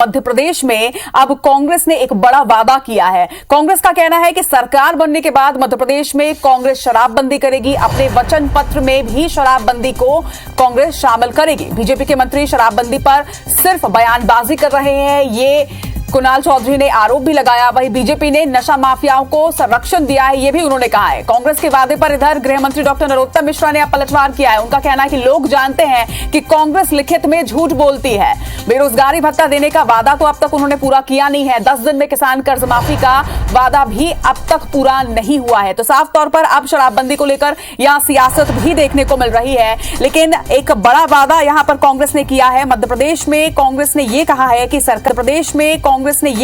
मध्य प्रदेश में अब कांग्रेस ने एक बड़ा वादा किया है। कांग्रेस का कहना है कि सरकार बनने के बाद मध्य प्रदेश में कांग्रेस शराबबंदी करेगी। अपने वचन पत्र में भी शराबबंदी को कांग्रेस शामिल करेगी। बीजेपी के मंत्री शराबबंदी पर सिर्फ बयानबाजी कर रहे हैं, ये कुणाल चौधरी ने आरोप भी लगाया। वहीं बीजेपी ने नशा माफियाओं को संरक्षण दिया है, ये भी उन्होंने कहा है। कांग्रेस के वादे पर इधर गृह मंत्री डॉक्टर नरोत्तम मिश्रा ने अब पलटवार किया है। उनका कहना है कि लोग जानते हैं कि कांग्रेस लिखित में झूठ बोलती है। बेरोजगारी भत्ता देने का वादा तो अब तक उन्होंने पूरा किया नहीं है। 10 दिन में किसान कर्ज माफी का वादा भी अब तक पूरा नहीं हुआ है। तो साफ तौर पर अब शराबबंदी को लेकर यहां सियासत भी देखने को मिल रही है। लेकिन एक बड़ा वादा यहां पर कांग्रेस ने किया है। मध्य प्रदेश में कांग्रेस ने यह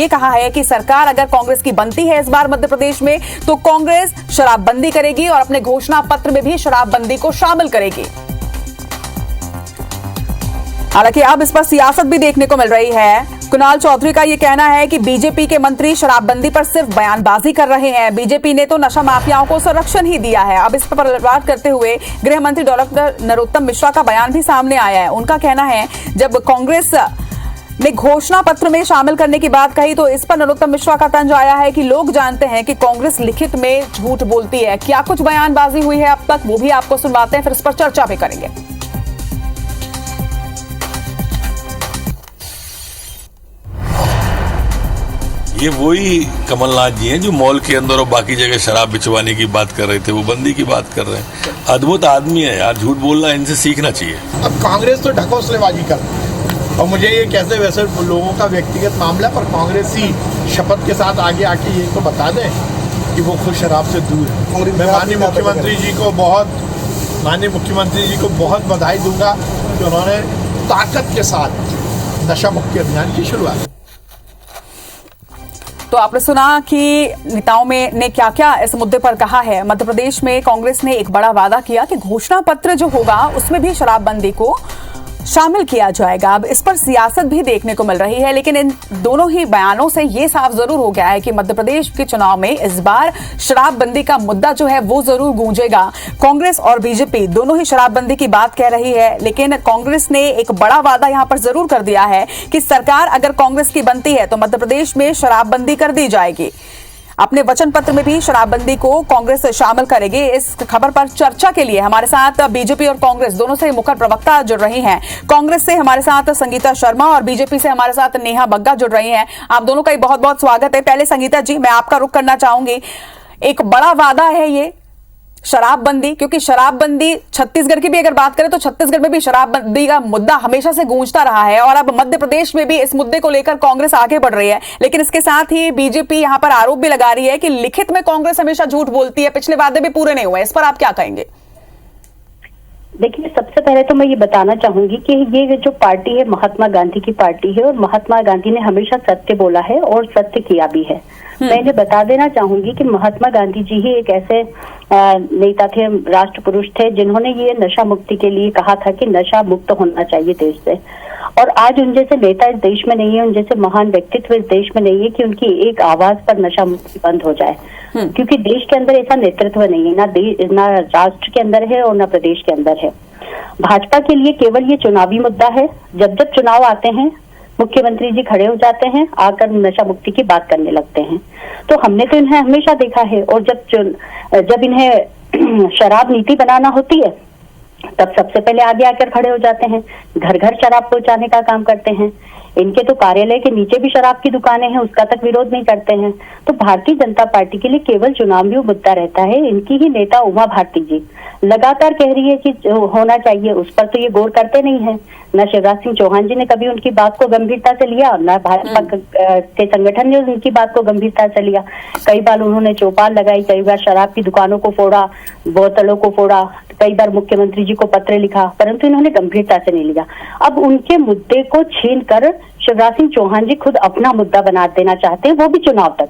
कहा है कि सरकार अगर कांग्रेस की बनती है इस बार मध्य प्रदेश में, तो कांग्रेस शराबबंदी करेगी और अपने घोषणा पत्र में भी शराबबंदी को शामिल करेगी। हालांकि अब इस पर सियासत भी देखने को मिल रही है। कुणाल चौधरी का यह कहना है कि बीजेपी के मंत्री शराबबंदी पर सिर्फ बयानबाजी कर रहे हैं। बीजेपी ने तो नशा माफियाओं को संरक्षण ही दिया है। अब इस पर पलटवार करते हुए गृह मंत्री डॉक्टर नरोत्तम मिश्रा का बयान भी सामने आया है। उनका कहना है, जब कांग्रेस ने घोषणा पत्र में शामिल करने की बात कही तो इस पर नरोत्तम मिश्रा का तंज आया है कि लोग जानते हैं कि कांग्रेस लिखित में झूठ बोलती है। क्या कुछ बयानबाजी हुई है अब तक, वो भी आपको सुनवाते हैं, फिर इस पर चर्चा भी करेंगे। ये वही कमलनाथ जी हैं जो मॉल के अंदर और बाकी जगह शराब बिचवाने की बात कर रहे थे, वो बंदी की बात कर रहे हैं। अद्भुत आदमी है यार, झूठ बोलना इनसे सीखना चाहिए। अब कांग्रेस तो ढकोसलेबाजी कर रही है और मुझे ये कैसे वैसे लोगों का व्यक्तिगत मामला, पर कांग्रेस ही शपथ के साथ आगे आके ये तो बता दें कि वो खुद शराब से दूर है। मैं माननीय मुख्यमंत्री जी को बहुत बधाई दूंगा कि उन्होंने ताकत के साथ नशा मुक्ति अभियान की शुरुआत की। तो आपने सुना कि नेताओं में ने क्या क्या इस मुद्दे पर कहा है। मध्य प्रदेश में कांग्रेस ने एक बड़ा वादा किया कि घोषणा पत्र जो होगा उसमें भी शराबबंदी को शामिल किया जाएगा। अब इस पर सियासत भी देखने को मिल रही है। लेकिन इन दोनों ही बयानों से ये साफ जरूर हो गया है कि मध्य प्रदेश के चुनाव में इस बार शराबबंदी का मुद्दा जो है वो जरूर गूंजेगा। कांग्रेस और बीजेपी दोनों ही शराबबंदी की बात कह रही है, लेकिन कांग्रेस ने एक बड़ा वादा यहां पर जरूर कर दिया है कि सरकार अगर कांग्रेस की बनती है तो मध्य प्रदेश में शराबबंदी कर दी जाएगी। अपने वचन पत्र में भी शराबबंदी को कांग्रेस शामिल करेगी। इस खबर पर चर्चा के लिए हमारे साथ बीजेपी और कांग्रेस दोनों से मुखर प्रवक्ता जुड़ रही हैं। कांग्रेस से हमारे साथ संगीता शर्मा और बीजेपी से हमारे साथ नेहा बग्गा जुड़ रही हैं। आप दोनों का बहुत बहुत स्वागत है। पहले संगीता जी, मैं आपका रुख करना चाहूंगी। एक बड़ा वादा है ये शराबबंदी, क्योंकि शराबबंदी छत्तीसगढ़ की भी अगर बात करें तो छत्तीसगढ़ में भी शराबबंदी का मुद्दा हमेशा से गूंजता रहा है और अब मध्य प्रदेश में भी इस मुद्दे को लेकर कांग्रेस आगे बढ़ रही है। लेकिन इसके साथ ही बीजेपी यहां पर आरोप भी लगा रही है कि लिखित में कांग्रेस हमेशा झूठ बोलती है, पिछले वादे भी पूरे नहीं हुए। इस पर आप क्या कहेंगे? देखिए, सबसे पहले तो मैं ये बताना चाहूंगी कि ये जो पार्टी है महात्मा गांधी की पार्टी है और महात्मा गांधी ने हमेशा सत्य बोला है और सत्य किया भी है। मैं इन्हें बता देना चाहूंगी कि महात्मा गांधी जी ही एक ऐसे नेता थे, राष्ट्र पुरुष थे, जिन्होंने ये नशा मुक्ति के लिए कहा था कि नशा मुक्त होना चाहिए देश से। और आज उन जैसे नेता इस देश में नहीं है, उन जैसे महान व्यक्तित्व इस देश में नहीं है कि उनकी एक आवाज पर नशा मुक्ति बंद हो जाए, क्योंकि देश के अंदर ऐसा नेतृत्व नहीं है, ना राष्ट्र के अंदर है और ना प्रदेश के अंदर है। भाजपा के लिए केवल ये चुनावी मुद्दा है। जब जब चुनाव आते हैं मुख्यमंत्री जी खड़े हो जाते हैं, आकर नशा मुक्ति की बात करने लगते हैं। तो हमने तो इन्हें हमेशा देखा है, और जब इन्हें शराब नीति बनाना होती है तब सबसे पहले आगे आकर खड़े हो जाते हैं, घर घर शराब पहुंचाने का काम करते हैं। इनके तो कार्यालय के नीचे भी शराब की दुकानें हैं, उसका तक विरोध नहीं करते हैं। तो भारतीय जनता पार्टी के लिए केवल चुनावी मुद्दा रहता है। इनकी ही नेता उमा भारती जी लगातार कह रही है कि होना चाहिए, उस पर तो ये गौर करते नहीं है। न शिवराज सिंह चौहान जी ने कभी उनकी बात को गंभीरता से लिया, न भाजपा के संगठन ने उनकी बात को गंभीरता से लिया। कई बार उन्होंने चौपाल लगाई, कई बार शराब की दुकानों को फोड़ा, बोतलों को फोड़ा, कई बार मुख्यमंत्री जी को पत्र लिखा, परंतु इन्होंने गंभीरता से नहीं लिया। अब उनके मुद्दे को छीन कर शिवराज सिंह चौहान जी खुद अपना मुद्दा बना देना चाहते हैं, वो भी चुनाव तक।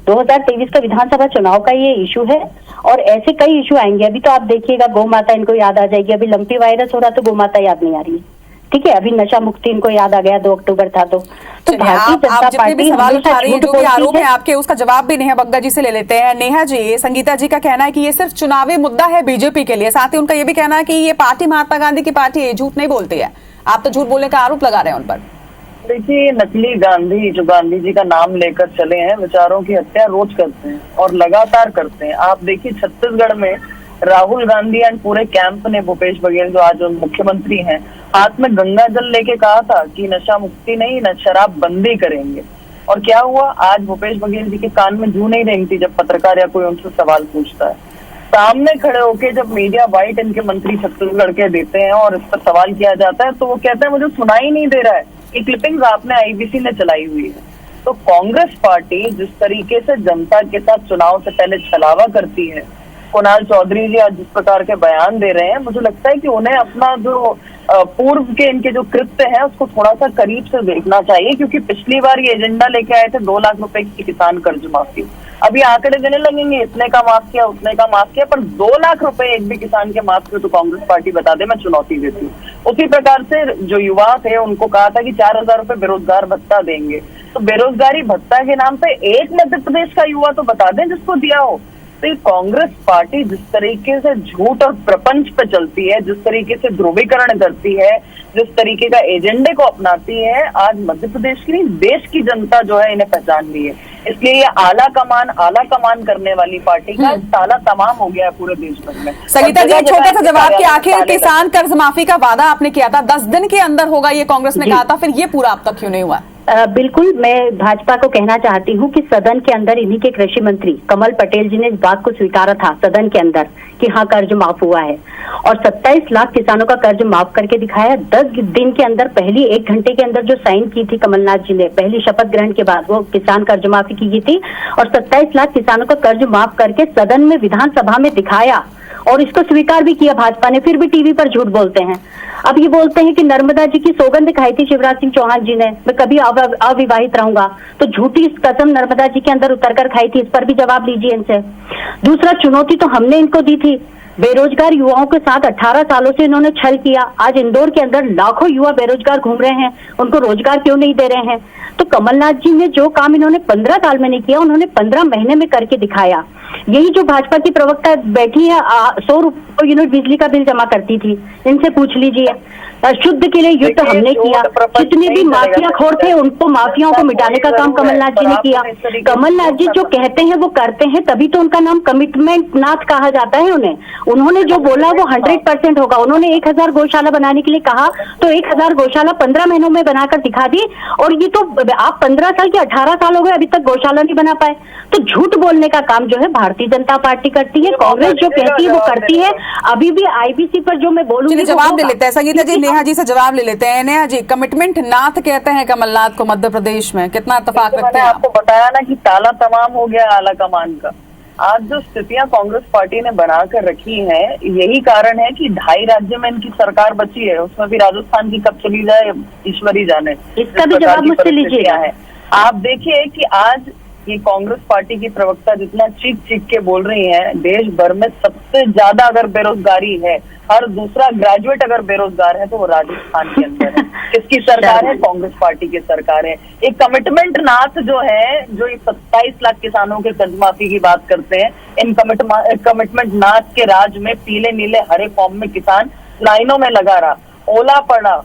2023 का विधानसभा चुनाव का ये इशू है और ऐसे कई इशू आएंगे। अभी तो आप देखिएगा, गौ माता इनको याद आ जाएगी। अभी लंपी वायरस हो रहा तो गौ माता याद नहीं आ रही है, ठीक है। अभी नशा मुक्ति इनको याद आ गया, 2 अक्टूबर था। तो भारतीय जनता पार्टी सवाल उठा रही है, जो भी आरोप है आपके, उसका जवाब भी नेहा बग्गा जी से ले लेते हैं। नेहा जी, संगीता जी का कहना है कि ये सिर्फ चुनावी मुद्दा है बीजेपी के लिए, साथ ही उनका ये भी कहना है कि ये पार्टी महात्मा गांधी की पार्टी है, झूठ नहीं बोलती है। आप तो झूठ बोलने का आरोप लगा रहे हैं उन पर। देखिए, नकली गांधी जो गांधी जी का नाम लेकर चले हैं, विचारों की हत्या रोज करते हैं और लगातार करते हैं। आप देखिए छत्तीसगढ़ में राहुल गांधी एंड पूरे कैंप ने, भूपेश बघेल जो आज मुख्यमंत्री हैं, हाथ में गंगा जल लेके कहा था कि नशा मुक्ति नहीं, न शराब बंदी करेंगे। और क्या हुआ? आज भूपेश बघेल जी के कान में जू नहीं रेंगती जब पत्रकार या कोई उनसे सवाल पूछता है। सामने खड़े होके जब मीडिया वाइट इनके मंत्री छत्तीसगढ़ के देते हैं और इस पर सवाल किया जाता है तो वो कहते हैं मुझे सुनाई नहीं दे रहा है। ये क्लिपिंग्स आपने आईबीसी ने चलाई हुई है। तो कांग्रेस पार्टी जिस तरीके से जनता के साथ चुनाव से पहले छलावा करती है, कुणाल चौधरी जी आज जिस प्रकार के बयान दे रहे हैं, मुझे लगता है कि उन्हें अपना जो पूर्व के इनके जो कृत्य है उसको थोड़ा सा करीब से देखना चाहिए, क्योंकि पिछली बार ये एजेंडा लेके आए थे 2 लाख रुपए की किसान कर्ज माफी। अभी आंकड़े देने लगेंगे इतने का माफ किया, उतने का माफ किया, पर 2 लाख रुपए एक भी किसान के माफ किए तो कांग्रेस पार्टी बता दे, मैं चुनौती देती हूँ। उसी प्रकार से जो युवा थे उनको कहा था कि 4,000 रुपए बेरोजगार भत्ता देंगे, तो बेरोजगारी भत्ता के नाम पे एक मध्य प्रदेश का युवा तो बता दें जिसको दिया हो। तो ये कांग्रेस पार्टी जिस तरीके से झूठ और प्रपंच पे चलती है, जिस तरीके से ध्रुवीकरण करती है, जिस तरीके का एजेंडे को अपनाती है, आज मध्य प्रदेश की नहीं देश की जनता जो है इन्हें पहचान ली है। इसलिए ये आला कमान करने वाली पार्टी का ताला तमाम हो गया है पूरे देश भर में। संगीता जी, छोटा सा जवाब कि आखिर किसान कर्ज माफी का वादा आपने किया था 10 दिन के अंदर होगा, ये कांग्रेस ने कहा था, फिर ये पूरा अब तक क्यों नहीं हुआ? बिल्कुल, मैं भाजपा को कहना चाहती हूँ कि सदन के अंदर इन्हीं के कृषि मंत्री कमल पटेल जी ने इस बात को स्वीकारा था सदन के अंदर कि हाँ कर्ज माफ हुआ है, और 27 लाख किसानों का कर्ज माफ करके दिखाया। 10 दिन के अंदर, पहली 1 घंटे के अंदर जो साइन की थी कमलनाथ जी ने पहली शपथ ग्रहण के बाद, वो किसान कर्ज माफी की थी और 27 लाख किसानों का कर्ज माफ करके सदन में, विधानसभा में दिखाया और इसको स्वीकार भी किया भाजपा ने। फिर भी टीवी पर झूठ बोलते हैं। अब ये बोलते हैं कि नर्मदा जी की सौगंध खाई थी शिवराज सिंह चौहान जी ने, मैं कभी अविवाहित रहूंगा, तो झूठी कसम नर्मदा जी के अंदर उतरकर खाई थी, इस पर भी जवाब लीजिए इनसे। दूसरा, चुनौती तो हमने इनको दी थी, बेरोजगार युवाओं के साथ 18 सालों से इन्होंने छल किया। आज इंदौर के अंदर लाखों युवा बेरोजगार घूम रहे हैं, उनको रोजगार क्यों नहीं दे रहे हैं? तो कमलनाथ जी ने जो काम इन्होंने 15 साल में नहीं किया, उन्होंने 15 महीने में करके दिखाया। यही जो भाजपा की प्रवक्ता बैठी है 100 रुपये यूनिट बिजली का बिल जमा करती थी, इनसे पूछ लीजिए। शुद्ध के लिए युद्ध हमने किया, जितने भी माफिया खोर थे उनको, माफियाओं को मिटाने का काम कमलनाथ जी ने किया। कमलनाथ जी जो कहते हैं वो करते हैं, तभी तो उनका नाम कमिटमेंट नाथ कहा जाता है उन्हें। उन्होंने जो बोला वो 100% होगा। उन्होंने 1000 गौशाला बनाने के लिए कहा तो 1000 गौशाला 15 महीनों में बनाकर दिखा दी, और ये तो आप 15 साल के 18 साल हो गए अभी तक गौशाला नहीं बना पाए। तो झूठ बोलने का काम जो है भारतीय जनता पार्टी करती है, कांग्रेस जो कहती है वो करती है। अभी भी आईबीसी पर जो मैं बोलूंगी, जवाब ले लेते हैं संगीता जी, नेहा जी से जवाब ले लेते हैं। नेहा जी, कमिटमेंट नाथ कहते हैं कमलनाथ को मध्य प्रदेश में, कितना इत्तेफाक रखते हैं? आपको बताया ना कि ताला तमाम हो गया आला कमान का। आज जो स्थितियां कांग्रेस पार्टी ने बना कर रखी है, यही कारण है कि 2.5 राज्य में इनकी सरकार बची है, उसमें भी राजस्थान की कब चली जाए ईश्वरी जाने। इसका भी जवाब मुझसे लीजिए। आप देखिए कि आज ये कांग्रेस पार्टी की प्रवक्ता जितना चीख के बोल रही है, देश भर में सबसे ज्यादा अगर बेरोजगारी है, हर दूसरा ग्रेजुएट अगर बेरोजगार है तो वो राजस्थान के अंदर है। किसकी सरकार है? कांग्रेस पार्टी की सरकार है। एक कमिटमेंट नाथ जो है, जो 27 लाख किसानों के कर्ज माफी की बात करते हैं, इन कमिटमेंट नाथ के राज में पीले नीले हरे फॉर्म में किसान लाइनों में लगा रहा, ओला पड़ा,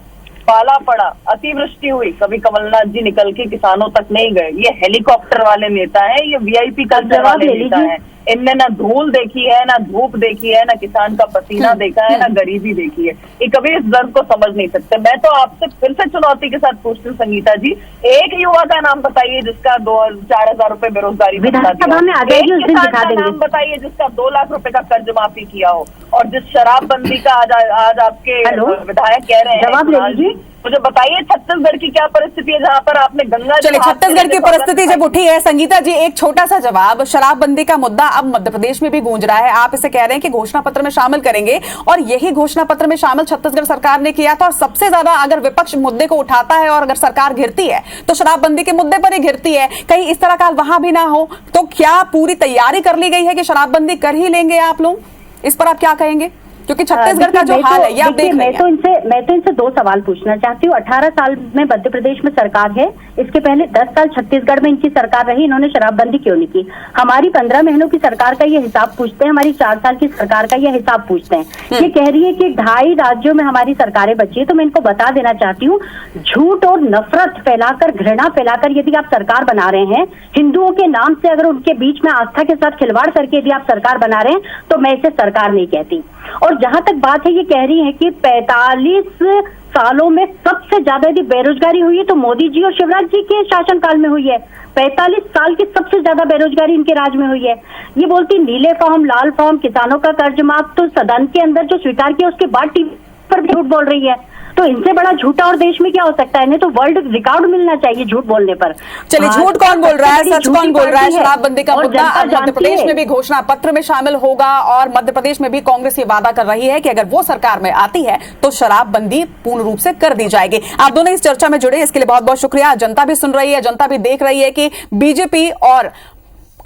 पाला पड़ा, अतिवृष्टि हुई, कभी कमलनाथ जी निकल के किसानों तक नहीं गए। ये हेलीकॉप्टर वाले नेता हैं, ये वीआईपी कल्चर वाले नेता हैं। इनने ना धूल देखी है, ना धूप देखी है, ना किसान का पसीना देखा है, ना गरीबी देखी है। ये कभी इस दर्द को समझ नहीं सकते। मैं तो आपसे फिर से चुनौती के साथ पूछती हूँ संगीता जी, एक युवा का नाम बताइए जिसका 4,000 रुपए बेरोजगारी विधानसभा में आ जाएगी, उस दिन दिखा देंगे। नाम बताइए जिसका 2 लाख रुपए का कर्ज माफी किया हो, और जिस शराबबंदी का आज आपके विधायक कह रहे हैं, जवाब ले लीजिए। मुझे बताइए छत्तीसगढ़ की क्या परिस्थिति है जहाँ पर आपने गंगा। चलिए, छत्तीसगढ़ की परिस्थिति जब उठी है, संगीता जी एक छोटा सा जवाब, शराबबंदी का मुद्दा अब मध्य प्रदेश में भी गूंज रहा है। आप इसे कह रहे हैं कि घोषणा पत्र में शामिल करेंगे, और यही घोषणा पत्र में शामिल छत्तीसगढ़ सरकार ने किया था, और सबसे ज्यादा अगर विपक्ष मुद्दे को उठाता है और अगर सरकार घिरती है तो शराबबंदी के मुद्दे पर ही घिरती है। कहीं इस तरह का वहां भी ना हो, तो क्या पूरी तैयारी कर ली गई है कि शराबबंदी कर ही लेंगे आप लोग? इस पर आप क्या कहेंगे? क्योंकि छत्तीसगढ़ का जो देखिए, हाल है ये आप देख रहे मैं हैं। तो इनसे दो सवाल पूछना चाहती हूँ। 18 साल में मध्य प्रदेश में सरकार है, इसके पहले 10 साल छत्तीसगढ़ में इनकी सरकार रही, इन्होंने शराबबंदी क्यों नहीं की? हमारी 15 महीनों की सरकार का ये हिसाब पूछते हैं, हमारी 4 साल की सरकार का ये हिसाब पूछते हैं। ये कह रही है कि 2.5 राज्यों में हमारी सरकारें बची है, तो मैं इनको बता देना चाहती हूँ, झूठ और नफरत फैलाकर, घृणा फैलाकर यदि आप सरकार बना रहे हैं, हिंदुओं के नाम से अगर उनके बीच में आस्था के साथ खिलवाड़ करके यदि आप सरकार बना रहे हैं, तो मैं इसे सरकार नहीं कहती। और जहां तक बात है, ये कह रही है कि 45 सालों में सबसे ज्यादा यदि बेरोजगारी हुई है तो मोदी जी और शिवराज जी के शासनकाल में हुई है। 45 साल की सबसे ज्यादा बेरोजगारी इनके राज में हुई है। ये बोलती नीले फॉर्म, लाल फॉर्म, किसानों का कर्ज माफ, तो सदन के अंदर जो स्वीकार किया उसके बाद टीवी पर भी झूठ बोल रही है। तो इनसे बड़ा झूठा और देश में क्या हो सकता है? इन्हें तो वर्ल्ड रिकॉर्ड मिलना चाहिए झूठ बोलने पर। चलिए, झूठ कौन बोल रहा है, सच कौन बोल रहा है? झूठी शराबबंदी का और मुद्दा जनता अब मध्य जानती प्रदेश है। में भी घोषणा पत्र में शामिल होगा और मध्य प्रदेश में भी कांग्रेस ये वादा कर रही है कि अगर वो सरकार में आती है तो शराबबंदी पूर्ण रूप से कर दी जाएगी। आप दोनों इस चर्चा में जुड़े, इसके लिए बहुत बहुत शुक्रिया। जनता भी सुन रही है, जनता भी देख रही है कि बीजेपी और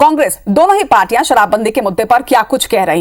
कांग्रेस दोनों ही पार्टियां शराबबंदी के मुद्दे पर क्या कुछ कह रही हैं।